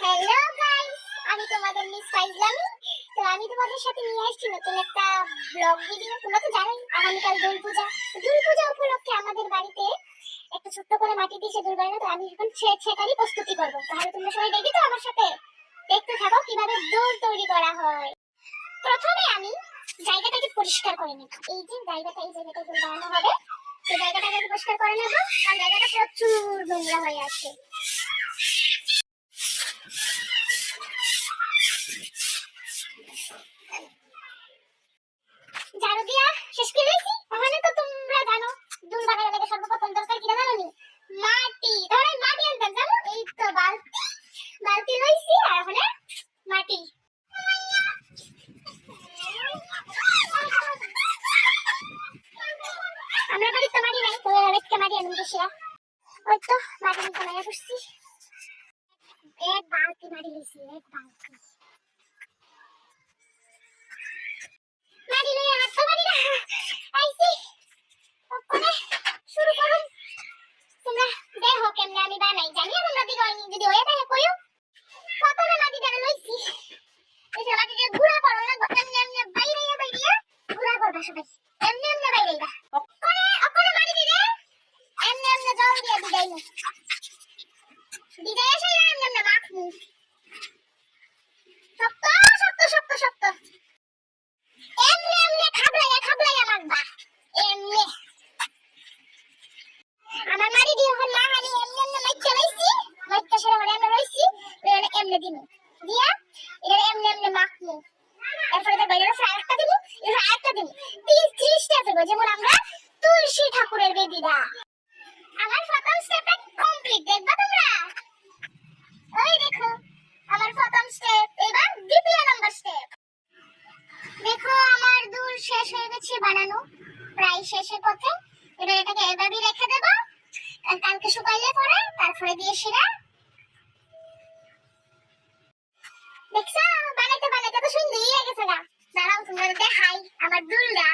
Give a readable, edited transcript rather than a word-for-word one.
Hello guys, আমি তোমাদের miss ফাইজলামি। তো আমি তোমাদের সাথে নিয়ে আসছি নতুন একটা ব্লগ ভিডিও। তোমরা তো জানোই আগামীকাল দোল পূজা। দোল পূজা উপলক্ষে আমাদের বাড়িতে একটা ছোট্ট করে মাটি দিয়ে সিঁদুর বানানো। তো আমি এখন সেটারই প্রস্তুতি করব। তাহলে তোমরা সবাই দেখি তো আমার সাথে দেখতে থাকো কিভাবে দোল তৈরি করা হয়। প্রথমে আমি জায়গাটাকে পরিষ্কার করে নেব। এই যে জায়গাটা, এই জায়গাটা দোল বানানো হবে, এই জায়গাটাকে পরিষ্কার করে নেব। কারণ জায়গাটা প্রচুর নোংরা হয়ে আছে। ঝাড়ু দিয়া শেষ করে দিয়েছি। ওখানে তো তোমরা জানো দুল বানানোর লাগে সর্বপ্রথম দরকার কি জানো নি? মাটি। তাহলে মাটি আনতাম জানো, এই তো বালতি লইছি আর ওখানে মাটি। আমরা বাড়িতে তো মাটি নাই, তো বাড়িতে মাটি আনতে গেছিলা। ওই তো মাটি নিতে মায়া করছি, এক বালতি মাটি লইছি, এক বালতি মাটি লইয়া হাঁটতে পারি না। আইছি ওখানে শুরু করুন। তোমরা দেখো কেমনে আমি বানাই, জানিও তোমরা দিকে হয়নি, যদি হয়ে থাকে কইও। প্রথমে মাটিটা লইছি, এই যে মাটিটা গুঁড়া করো না, এমনি এমনি বাইরে গুঁড়া করবা সবাই, এমনি এমনি বাইরেইবা। ওখানে মাটি দিলে এমনি এমনি জল দিয়ে দিদাইনো, দিদাই এসে এমনি এমনি মাখমু। শক্ত শক্ত শক্ত শক্ত এমনি এমনি খাবলাইয়া মাখবা, এমনি। আমার মাটি দিয়ে এখন মাখানি এমনি এমনি মাইকা লইছি, মাইকা সেরা মানে এমনি লইছি, এমনি দিমু দিয়া এটা এমনি এমনি মাখমু। এরপরে দেখো এর উপরে আরেকটা দিমু, এর উপরে আরেকটা দিমু, 30-30টা দেবো, যেমন আমরা তুলসী ঠাকুরের বেদিটা। আমার প্রথম স্টেপটা কমপ্লিট, দেখবা তোমরা? ওই দেখো আমার প্রথম স্টেপ। এবার দ্বিতীয় নাম্বার স্টেপ। দেখো আমার দুল শেষ হয়ে গেছে বানানো, প্রায় শেষের পথে। এবার এটাকে এভাবেই রেখে দেব, কালকে শুকাইলে পরে তারপরে দিয়ে সেরা। দেখছো বানাইতে বানাইতে তো সুন্দর হয়ে গেছে গা। দাঁড়াও তোমরা দেখাই আমার দুলটা।